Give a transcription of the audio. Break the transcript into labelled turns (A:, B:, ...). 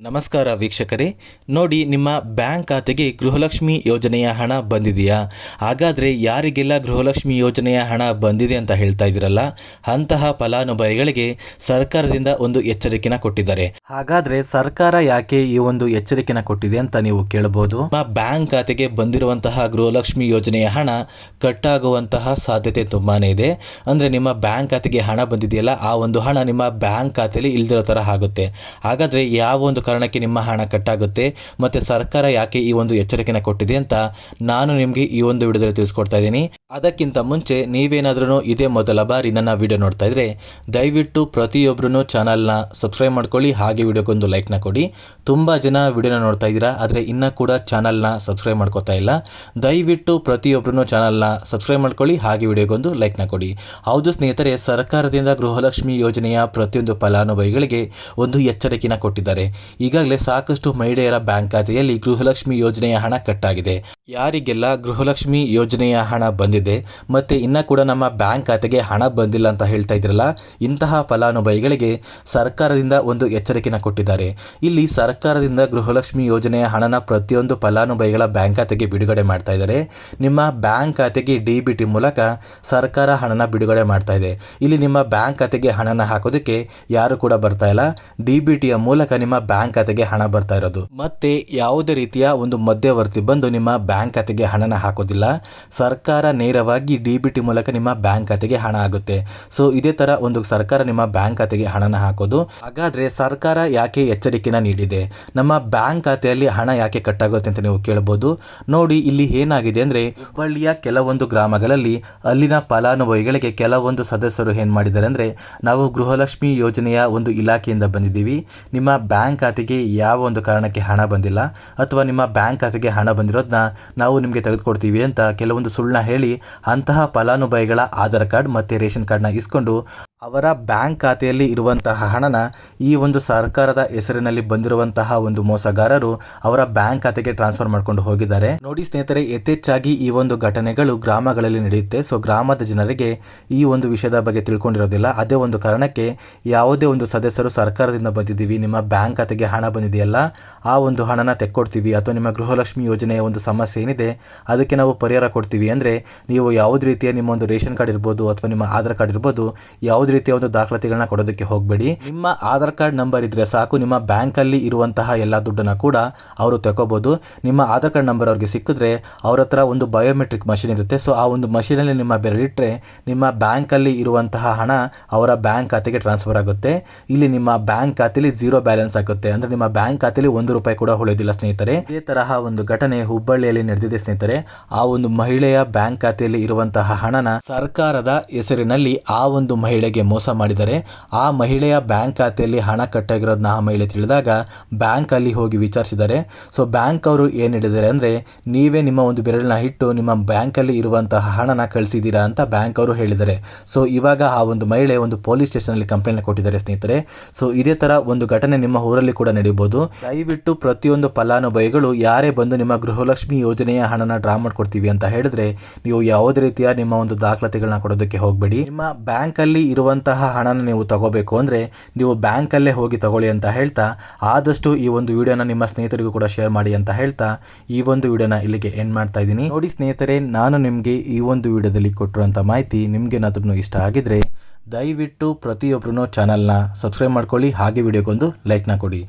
A: ನಮಸ್ಕಾರ ವೀಕ್ಷಕರೇ, ನೋಡಿ ನಿಮ್ಮ ಬ್ಯಾಂಕ್ ಖಾತೆಗೆ ಗೃಹಲಕ್ಷ್ಮಿ ಯೋಜನೆಯ ಹಣ ಬಂದಿದೆಯಾ? ಹಾಗಾದರೆ ಯಾರಿಗೆಲ್ಲ ಗೃಹಲಕ್ಷ್ಮಿ ಯೋಜನೆಯ ಹಣ ಬಂದಿದೆ ಅಂತ ಹೇಳ್ತಾ ಇದ್ದೀರಲ್ಲ, ಅಂತಹ ಫಲಾನುಭವಿಗಳಿಗೆ ಸರ್ಕಾರದಿಂದ ಒಂದು ಎಚ್ಚರಿಕೆನ ಕೊಟ್ಟಿದ್ದಾರೆ. ಹಾಗಾದರೆ ಸರ್ಕಾರ ಯಾಕೆ ಈ ಒಂದು ಎಚ್ಚರಿಕೆನ ಕೊಟ್ಟಿದೆ ಅಂತ ನೀವು ಕೇಳಬಹುದು. ನಿಮ್ಮ ಬ್ಯಾಂಕ್ ಖಾತೆಗೆ ಬಂದಿರುವಂತಹ ಗೃಹಲಕ್ಷ್ಮಿ ಯೋಜನೆಯ ಹಣ ಕಟ್ಟಾಗುವಂತಹ ಸಾಧ್ಯತೆ ತುಂಬಾನೇ ಇದೆ. ಅಂದರೆ ನಿಮ್ಮ ಬ್ಯಾಂಕ್ ಖಾತೆಗೆ ಹಣ ಬಂದಿದೆಯಲ್ಲ, ಆ ಒಂದು ಹಣ ನಿಮ್ಮ ಬ್ಯಾಂಕ್ ಖಾತೆಯಲ್ಲಿ ಇಲ್ದಿರೋ ಥರ ಆಗುತ್ತೆ. ಹಾಗಾದರೆ ಯಾವ ಒಂದು ಕಾರಣಕ್ಕೆ ನಿಮ್ಮ ಹಣ ಕಟ್ಟಾಗುತ್ತೆ ಮತ್ತು ಸರ್ಕಾರ ಯಾಕೆ ಈ ಒಂದು ಎಚ್ಚರಿಕೆನ ಕೊಟ್ಟಿದೆ ಅಂತ ನಾನು ನಿಮಗೆ ಈ ಒಂದು ವಿಡಿಯೋದಲ್ಲಿ ತಿಳಿಸ್ಕೊಡ್ತಾ ಇದ್ದೀನಿ. ಅದಕ್ಕಿಂತ ಮುಂಚೆ ನೀವೇನಾದ್ರೂ ಇದೇ ಮೊದಲ ಬಾರಿ ನನ್ನ ವಿಡಿಯೋ ನೋಡ್ತಾ ಇದ್ರೆ ದಯವಿಟ್ಟು ಪ್ರತಿಯೊಬ್ಬರೂ ಚಾನಲ್ನ ಸಬ್ಸ್ಕ್ರೈಬ್ ಮಾಡ್ಕೊಳ್ಳಿ, ಹಾಗೆ ವಿಡಿಯೋಗೊಂದು ಲೈಕ್ನ ಕೊಡಿ. ತುಂಬ ಜನ ವಿಡಿಯೋನ ನೋಡ್ತಾ ಇದ್ದೀರಾ, ಆದರೆ ಇನ್ನೂ ಕೂಡ ಚಾನಲ್ನ ಸಬ್ಸ್ಕ್ರೈಬ್ ಮಾಡ್ಕೋತಾ ಇಲ್ಲ. ದಯವಿಟ್ಟು ಪ್ರತಿಯೊಬ್ಬರೂ ಚಾನಲ್ನ ಸಬ್ಸ್ಕ್ರೈಬ್ ಮಾಡ್ಕೊಳ್ಳಿ, ಹಾಗೆ ವಿಡಿಯೋಗೊಂದು ಲೈಕ್ನ ಕೊಡಿ. ಹೌದು ಸ್ನೇಹಿತರೆ, ಸರ್ಕಾರದಿಂದ ಗೃಹಲಕ್ಷ್ಮಿ ಯೋಜನೆಯ ಪ್ರತಿಯೊಂದು ಫಲಾನುಭವಿಗಳಿಗೆ ಒಂದು ಎಚ್ಚರಿಕೆನ ಕೊಟ್ಟಿದ್ದಾರೆ. ಈಗಾಗಲೇ ಸಾಕಷ್ಟು ಮಹಿಳೆಯರ ಬ್ಯಾಂಕ್ ಖಾತೆಯಲ್ಲಿ ಗೃಹಲಕ್ಷ್ಮಿ ಯೋಜನೆಯ ಹಣ ಕಟ್ಟಾಗಿದೆ. ಯಾರಿಗೆಲ್ಲ ಗೃಹಲಕ್ಷ್ಮಿ ಯೋಜನೆಯ ಹಣ ಬಂದಿದೆ ಮತ್ತು ಇನ್ನೂ ಕೂಡ ನಮ್ಮ ಬ್ಯಾಂಕ್ ಖಾತೆಗೆ ಹಣ ಬಂದಿಲ್ಲ ಅಂತ ಹೇಳ್ತಾ ಇದ್ರಲ್ಲ, ಇಂತಹ ಫಲಾನುಭವಿಗಳಿಗೆ ಸರ್ಕಾರದಿಂದ ಒಂದು ಎಚ್ಚರಿಕೆನ ಕೊಟ್ಟಿದ್ದಾರೆ. ಇಲ್ಲಿ ಸರ್ಕಾರದಿಂದ ಗೃಹಲಕ್ಷ್ಮಿ ಯೋಜನೆಯ ಹಣನ ಪ್ರತಿಯೊಂದು ಫಲಾನುಭವಿಗಳ ಬ್ಯಾಂಕ್ ಖಾತೆಗೆ ಬಿಡುಗಡೆ ಮಾಡ್ತಾ ಇದ್ದಾರೆ. ನಿಮ್ಮ ಬ್ಯಾಂಕ್ ಖಾತೆಗೆ DBT ಮೂಲಕ ಸರ್ಕಾರ ಹಣನ ಬಿಡುಗಡೆ ಮಾಡ್ತಾ ಇದೆ. ಇಲ್ಲಿ ನಿಮ್ಮ ಬ್ಯಾಂಕ್ ಖಾತೆಗೆ ಹಣನ ಹಾಕೋದಕ್ಕೆ ಯಾರು ಕೂಡ ಬರ್ತಾ ಇಲ್ಲ. DBTಯ ಮೂಲಕ ನಿಮ್ಮ ಬ್ಯಾಂಕ್ ಖಾತೆಗೆ ಹಣ ಬರ್ತಾ ಇರೋದು. ಮತ್ತೆ ಯಾವುದೇ ರೀತಿಯ ಒಂದು ಮಧ್ಯವರ್ತಿ ಬಂದು ನಿಮ್ಮ ಬ್ಯಾಂಕ್ ಖಾತೆಗೆ ಹಣನ ಹಾಕೋದಿಲ್ಲ. ಸರ್ಕಾರ ನೇರವಾಗಿ DBT ಮೂಲಕ ನಿಮ್ಮ ಬ್ಯಾಂಕ್ ಖಾತೆಗೆ ಹಣ ಆಗುತ್ತೆ. ಸೊ ಇದೇ ತರ ಒಂದು ಸರ್ಕಾರ ನಿಮ್ಮ ಬ್ಯಾಂಕ್ ಖಾತೆಗೆ ಹಣನ ಹಾಕೋದು. ಹಾಗಾದ್ರೆ ಸರ್ಕಾರ ಯಾಕೆ ಎಚ್ಚರಿಕೆನ ನೀಡಿದೆ? ನಮ್ಮ ಬ್ಯಾಂಕ್ ಖಾತೆಯಲ್ಲಿ ಹಣ ಯಾಕೆ ಕಟ್ಟಾಗುತ್ತೆ ಅಂತ ನೀವು ಕೇಳಬಹುದು. ನೋಡಿ, ಇಲ್ಲಿ ಏನಾಗಿದೆ ಅಂದ್ರೆ ಹುಬ್ಬಳ್ಳಿಯ ಕೆಲವೊಂದು ಗ್ರಾಮಗಳಲ್ಲಿ ಅಲ್ಲಿನ ಫಲಾನುಭವಿಗಳಿಗೆ ಕೆಲವೊಂದು ಸದಸ್ಯರು ಏನ್ ಮಾಡಿದ್ದಾರೆ ಅಂದ್ರೆ, ನಾವು ಗೃಹಲಕ್ಷ್ಮಿ ಯೋಜನೆಯ ಒಂದು ಇಲಾಖೆಯಿಂದ ಬಂದಿದ್ದೀವಿ, ನಿಮ್ಮ ಬ್ಯಾಂಕ್ ಖಾತೆಗೆ ಯಾವ ಒಂದು ಕಾರಣಕ್ಕೆ ಹಣ ಬಂದಿಲ್ಲ ಅಥವಾ ನಿಮ್ಮ ಬ್ಯಾಂಕ್ ಖಾತೆಗೆ ಹಣ ಬಂದಿರೋದನ್ನ ನಾವು ನಿಮಗೆ ತೆಗೆದುಕೊಡ್ತೀವಿ ಅಂತ ಕೆಲವೊಂದು ಸುಳ್ಳನ್ನ ಹೇಳಿ ಅಂತಹ ಫಲಾನುಭವಿಗಳ ಆಧಾರ್ ಕಾರ್ಡ್ ಮತ್ತು ರೇಷನ್ ಕಾರ್ಡ್ನ ಇಸ್ಕೊಂಡು ಅವರ ಬ್ಯಾಂಕ್ ಖಾತೆಯಲ್ಲಿ ಇರುವಂತಹ ಹಣನ ಈ ಒಂದು ಸರ್ಕಾರದ ಹೆಸರಿನಲ್ಲಿ ಬಂದಿರುವಂತಹ ಒಂದು ಮೋಸಗಾರರು ಅವರ ಬ್ಯಾಂಕ್ ಖಾತೆಗೆ ಟ್ರಾನ್ಸ್ಫರ್ ಮಾಡ್ಕೊಂಡು ಹೋಗಿದ್ದಾರೆ. ನೋಡಿ ಸ್ನೇಹಿತರೆ, ಯಥೇಚ್ಛಾಗಿ ಈ ಒಂದು ಘಟನೆಗಳು ಗ್ರಾಮಗಳಲ್ಲಿ ನಡೆಯುತ್ತೆ. ಸೊ ಗ್ರಾಮದ ಜನರಿಗೆ ಈ ಒಂದು ವಿಷಯದ ಬಗ್ಗೆ ತಿಳ್ಕೊಂಡಿರೋದಿಲ್ಲ. ಅದೇ ಒಂದು ಕಾರಣಕ್ಕೆ ಯಾವುದೇ ಒಂದು ಸದಸ್ಯರು ಸರ್ಕಾರದಿಂದ ಬಂದಿದ್ದೀವಿ, ನಿಮ್ಮ ಬ್ಯಾಂಕ್ ಖಾತೆಗೆ ಹಣ ಬಂದಿದೆಯಲ್ಲ, ಆ ಒಂದು ಹಣನ ತೆಕ್ಕೊಡ್ತೀವಿ ಅಥವಾ ನಿಮ್ಮ ಗೃಹಲಕ್ಷ್ಮಿ ಯೋಜನೆಯ ಒಂದು ಸಮಸ್ಯೆ ಏನಿದೆ ಅದಕ್ಕೆ ನಾವು ಪರಿಹಾರ ಕೊಡ್ತೀವಿ ಅಂದರೆ, ನೀವು ಯಾವುದೇ ರೀತಿಯ ನಿಮ್ಮ ಒಂದು ರೇಷನ್ ಕಾರ್ಡ್ ಇರ್ಬೋದು ಅಥವಾ ನಿಮ್ಮ ಆಧಾರ್ ಕಾರ್ಡ್ ಇರ್ಬೋದು, ಯಾವುದೇ ರೀತಿಯ ಒಂದು ದಾಖಲಾತಿಗಳನ್ನ ಕೊಡೋದಕ್ಕೆ ಹೋಗಬೇಡಿ. ನಿಮ್ಮ ಆಧಾರ್ ಕಾರ್ಡ್ ನಂಬರ್ ಇದ್ರೆ ಸಾಕು, ನಿಮ್ಮ ಬ್ಯಾಂಕ್ ಅಲ್ಲಿ ಇರುವಂತಹ ಎಲ್ಲ ದುಡ್ಡನ್ನ ಕೂಡ ಅವರು ತಗೋಬಹುದು. ನಿಮ್ಮ ಆಧಾರ್ ಕಾರ್ಡ್ ನಂಬರ್ ಅವ್ರಿಗೆ ಸಿಕ್ಕಿದ್ರೆ ಅವ್ರ ಹತ್ರ ಒಂದು ಬಯೋಮೆಟ್ರಿಕ್ ಮಷಿನ್ ಇರುತ್ತೆ. ಸೊ ಆ ಒಂದು ಮಷೀನಲ್ಲಿ ನಿಮ್ಮ ಬೆರಳಿಟ್ರೆ ನಿಮ್ಮ ಬ್ಯಾಂಕ್ ಅಲ್ಲಿ ಇರುವಂತಹ ಹಣ ಅವರ ಬ್ಯಾಂಕ್ ಖಾತೆಗೆ ಟ್ರಾನ್ಸ್ಫರ್ ಆಗುತ್ತೆ. ಇಲ್ಲಿ ನಿಮ್ಮ ಬ್ಯಾಂಕ್ ಖಾತೆಯಲ್ಲಿ 0 ಬ್ಯಾಲೆನ್ಸ್ ಆಗುತ್ತೆ. ಅಂದ್ರೆ ನಿಮ್ಮ ಬ್ಯಾಂಕ್ ಖಾತೆಯಲ್ಲಿ 1 ರೂಪಾಯಿ ಕೂಡ ಉಳಿದಿಲ್ಲ ಸ್ನೇಹಿತರೆ. ಇದೇ ತರಹ ಒಂದು ಘಟನೆ ಹುಬ್ಬಳ್ಳಿಯಲ್ಲಿ ನಡೆದಿದೆ ಸ್ನೇಹಿತರೆ. ಆ ಒಂದು ಮಹಿಳೆಯ ಬ್ಯಾಂಕ್ ಖಾತೆಯಲ್ಲಿ ಇರುವಂತಹ ಹಣನ ಸರ್ಕಾರದ ಹೆಸರಿನಲ್ಲಿ ಆ ಒಂದು ಮಹಿಳೆಗೆ ಮೋಸ ಮಾಡಿದ್ದಾರೆ. ಆ ಮಹಿಳೆಯ ಬ್ಯಾಂಕ್ ಖಾತೆಯಲ್ಲಿ ಹಣ ಕಟ್ಟಾಗಿರೋದನ್ನ ಆ ಮಹಿಳೆ ತಿಳಿದಾಗ ಬ್ಯಾಂಕ್ ಅಲ್ಲಿ ಹೋಗಿ ವಿಚಾರಿಸಿದ್ದಾರೆ. ಸೊ ಬ್ಯಾಂಕ್ ಅವರು ಏನ್ ಹೇಳಿದ್ದಾರೆ ಅಂದ್ರೆ, ನೀವೇ ನಿಮ್ಮ ಒಂದು ಬೆರಳನ್ನ ಇಟ್ಟು ನಿಮ್ಮ ಬ್ಯಾಂಕ್ ಅಲ್ಲಿ ಇರುವಂತಹ ಹಣನ ಕಳಿಸಿದ್ದೀರಾ ಅಂತ ಬ್ಯಾಂಕ್ ಅವರು ಹೇಳಿದ್ದಾರೆ. ಸೊ ಇವಾಗ ಆ ಒಂದು ಮಹಿಳೆ ಒಂದು ಪೊಲೀಸ್ ಸ್ಟೇಷನ್ ಅಲ್ಲಿ ಕಂಪ್ಲೇಂಟ್ ಕೊಟ್ಟಿದ್ದಾರೆ ಸ್ನೇಹಿತರೆ. ಸೊ ಇದೇ ತರ ಒಂದು ಘಟನೆ ನಿಮ್ಮ ಊರಲ್ಲಿ ಕೂಡ ನಡೆಯಬಹುದು. ದಯವಿಟ್ಟು ಪ್ರತಿಯೊಂದು ಫಲಾನುಭವಿಗಳು ಯಾರೇ ಬಂದು ನಿಮ್ಮ ಗೃಹಲಕ್ಷ್ಮಿ ಯೋಜನೆಯ ಹಣನ ಡ್ರಾ ಮಾಡ್ಕೊಡ್ತೀವಿ ಅಂತ ಹೇಳಿದ್ರೆ, ನೀವು ಯಾವುದೇ ರೀತಿಯ ನಿಮ್ಮ ಒಂದು ದಾಖಲಾತಿಗಳನ್ನ ಕೊಡೋದಕ್ಕೆ ಹೋಗಬೇಡಿ. ನಿಮ್ಮ ಬ್ಯಾಂಕ್ ಅಲ್ಲಿ ಇರುವಂತಹ ಹಣನ ನೀವು ತಗೋಬೇಕು ಅಂದ್ರೆ ನೀವು ಬ್ಯಾಂಕ್ ಅಲ್ಲೇ ಹೋಗಿ ತಗೊಳ್ಳಿ ಅಂತ ಹೇಳ್ತಾ, ಆದಷ್ಟು ಈ ಒಂದು ವಿಡಿಯೋನ ನಿಮ್ಮ ಸ್ನೇಹಿತರಿಗೂ ಕೂಡ ಶೇರ್ ಮಾಡಿ ಅಂತ ಹೇಳ್ತಾ ಈ ಒಂದು ವಿಡಿಯೋನ ಇಲ್ಲಿಗೆ ಎಂಡ್ ಮಾಡ್ತಾ ಇದ್ದೀನಿ. ನೋಡಿ ಸ್ನೇಹಿತರೆ, ನಾನು ನಿಮಗೆ ಈ ಒಂದು ವಿಡಿಯೋದಲ್ಲಿ ಕೊಟ್ಟಿರುವಂಥ ಮಾಹಿತಿ ನಿಮ್ಗೆ ಏನಾದ್ರೂ ಇಷ್ಟ ಆಗಿದ್ರೆ ದಯವಿಟ್ಟು ಪ್ರತಿಯೊಬ್ಬರೂ ಚಾನಲ್ನ ಸಬ್ಸ್ಕ್ರೈಬ್ ಮಾಡ್ಕೊಳ್ಳಿ, ಹಾಗೆ ವಿಡಿಯೋಗೊಂದು ಲೈಕ್ನ ಕೊಡಿ.